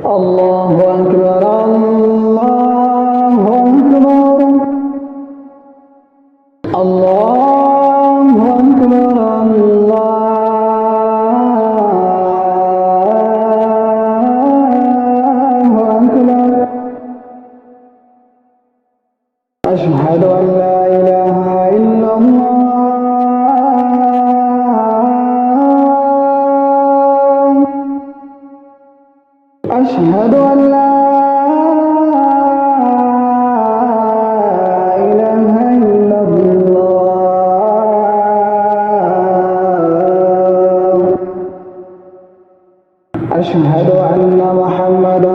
الله أكبر الله أكبر الله أكبر الله أكبر أشهد أن لا إله إلا الله أشهد أن لا إله إلا الله أشهد أن محمدا